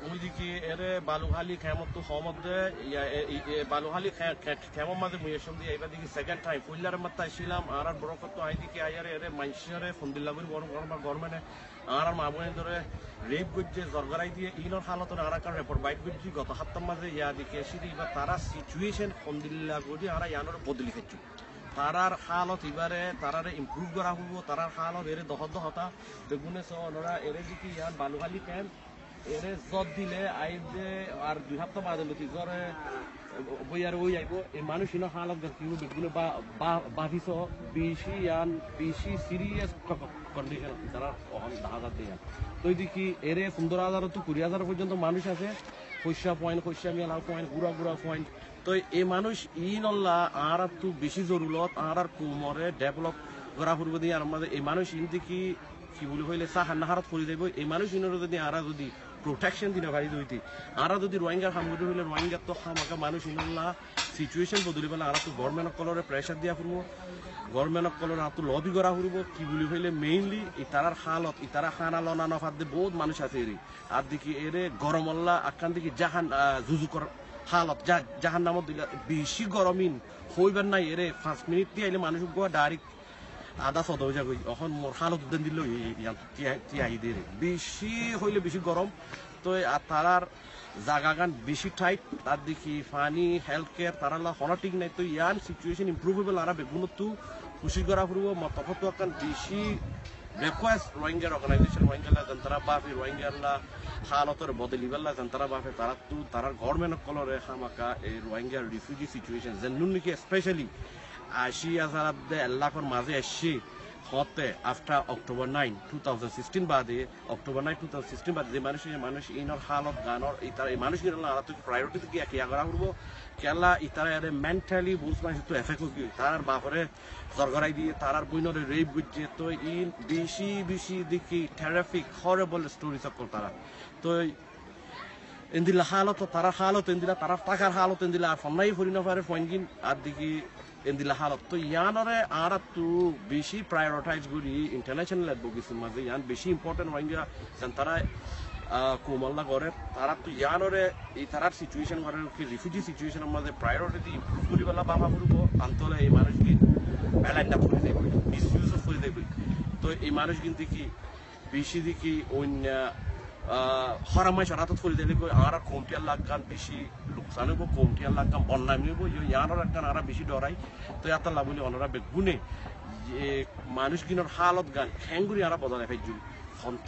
ওইদিকে এরে বালুহালি খেমত তো সমদ্রে বালুহালি খেমর মাঝে মুয়েশন দিয়ে এবার দিকে সেকেন্ড টাইম ফুল্লার মাত্রা ছিলাম আর বড় কত আইদিকে আয়ারে এরে মাইশরে ফন্দিল্লাগুড়ি বড় গরমেনে আর মামুনে ধরে রেপ করছে জরগরাই দিয়ে ইনর হালত আর কার রেপোর্ট বাইট করছি গত সপ্তাহ মাঝে ইয়া দিকে এসে এবার তারা সিচুয়েশন ফন্দিল্লাগুড়ি আর ইয়ানোর বদলি খেয়েছি তারার হালত এবারে তারারে ইম্প্রুভ করা হব তারার হালত এরে দহতা বেগুনে ওনারা এরে দিকে ইয়ান বালুহালি ক্যাম্প এরে জত দিলে আইবে আর 2 সপ্তাহ বাদে লতি জ্বরে বইয়ার ওই আইব এই মানুষ ইনো হালত কিউ বেগুনে বাভিস বেশি সিরিয়াস কন্ডিশন তারা দেখা দিয়ে তো এদিকে এরে 15,000 তো 20,000 পর্যন্ত মানুষ আছে খৈসা পয়েন্ট খৈসা মেলা পয়েন্ট গুড়া পয়েন্ট তো এই মানুষ ইনল্লা আর একটু বেশি জরুরত আর কুমরে ডেভেলপ করা ফুরব দিয়ে আর আমাদের এই মানুষ ইনতে কি বলে হইলে সাহান নাহারত করে দেব এই মানুষ ইনর যদি আর যদি প্রোটেকশন দিনে গাড়ি দইতে আর যদি রোহিঙ্গার হামগুড়ি হইলে রোহিঙ্গার তো হামাকা মানুষ ইনল্লা সিচুয়েশন বদলি পেলে আর তো গভর্নমেন্ট কলরে প্রেসার দিয়া ফুরব গভর্নমেন্ট কলর আর তো লবি করা ফুরব কি বলে হইলে মেইনলি ইতারার হালত ইতারা খানা লনা নফাত দিয়ে বহুত মানুষ আছে এরি আর দিকে এরে গরমল্লা আকান দিকে জাহান জুজুকর হালত জাহান নামত দিলে বেশি গরমিন হইবার নাই এরে 5 মিনিট দিয়ে আইলে মানুষ গোয়া ডাইরেক্ট আধা সদৌ যাগই এখন মোর হালত উদ্যান দিল তিয়াই দিয়ে বেশি হইলে বেশি গরম তো তারার জাগা গান বেশি টাইট তার দেখি পানি হেলথ কেয়ার তারা হনা ঠিক নাই তো ইয়ান সিচুয়েশন ইম্প্রুভ হইবে আর বেগুনতো খুশি করা ফুরব মতফত আকান বেশি রিকোয়েস্ট রোহিঙ্গার অর্গানাইজেশন রোহিঙ্গালা যন্ত্রা বাফে রোহিঙ্গালা হালতর বদলিবেলা যন্ত্রা বাফে তারা তো তারার গভর্নমেন্ট কলরে হামাকা এই রোহিঙ্গার রিফিউজি সিচুয়েশন যেন নাকি স্পেশালি 80,000 লাখের মাঝে আসছে হতে আফটার অক্টোবর 9, 2016 বাদে অক্টোবর 9, 2016 বাদে যে মানুষ ইনর হালত গানর ইতার এই মানুষ কিনা আলাদা প্রায়োরিটি কি কিয়া করা করব কেলা ইতারা এর মেন্টালি বুঝ মানুষ তো এফেক্ট কি তার বাপরে জরগরাই দিয়ে তারার বইনরে রেপ গুজে তো ইন বেশি দেখি টেরিফিক হরেবল স্টোরি সকল তারা তো এন্দিলা হালত তারা হালত এন্দিলা তারা টাকার হালত এন্দিলা আর ফন্নাই ফরিনা পারে পয়েন্ট আর দেখি এন্দিলা হালত তো ইয়ানরে আর তো বেশি প্রায়োরিটাইজ করি ইন্টারন্যাশনাল অ্যাডভোকেসির মাঝে ইয়ান বেশি ইম্পর্টেন্ট রোহিঙ্গা যেন তারা কোমল্লা করে তারা তো ইয়ানরে এই তারার সিচুয়েশন করে কি রিফিউজি সিচুয়েশনের মাঝে প্রায়োরিটি ইম্প্রুভ করি বেলা বাবা করব আন্তলে এই মানুষ কি ব্যালেন্ডা করে দেবে মিসইউজ করে দেবে তো এই মানুষ কিন্তু কি বেশি দেখি অন্য হরামাই সরাতত করে দিলে আর কমটিয়ার লাগান বেশি লোকসান হইব কমটিয়ার লাগান বন্যায় নিব ইয়ানোর একখান আর বেশি ডরাই তো এত লাভ হলে অনরা বেগুনে যে মানুষ কিনোর হালত গান হ্যাঙ্গুরি আর বদলাই ফেজুম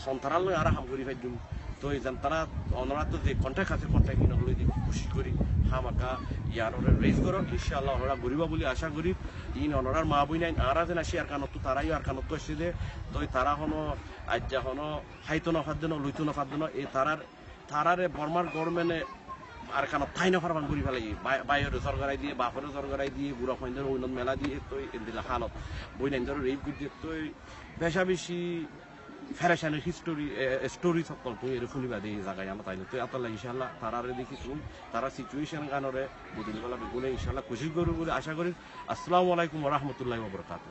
সন্তানাল আর হামগুড়ি ফেজুম তো এই যেন তারা অনরা তো যে কন্ট্যাক্ট আছে কন্ট্যাক্ট কিনা হলে খুশি করি হামাকা ইয়ানোরে রেজ করো ইনশাআল্লাহ অনরা গরিবা বলে আশা করি ইন অনরার মা বই নাই আর যেন আসি আর কানত তো তারাই আর কানত আসছে যে তো তারা হনো আজ যা হনো হাইতো নফার জন্য লইতো নফার জন্য এই তারারে বর্মার গভর্নমেন্টে আর কানত ঠাই নফার বান করি ফেলাই বাইরে সরকারাই দিয়ে বাপরে সরকারাই দিয়ে বুড়া ফাইন্দের উন্নত মেলা দিয়ে তো এদিলা হালত বই নাই ধরো রেপ দিয়ে তো বেশা বেশি ফেরেশানের স্টোরি সকল তুই এর শুনিবা দিয়ে জায়গায় আমরা তাই তো এত লাগে ইনশাআল্লাহ তারারে দেখি শুন তারা সিচুয়েশন গানরে বদলি বেলা বেগুনে ইনশাআল্লাহ খুশি করব বলে আশা করি। আসসালামু আলাইকুম ওয়া রাহমাতুল্লাহি ওয়া বারাকাতুহু।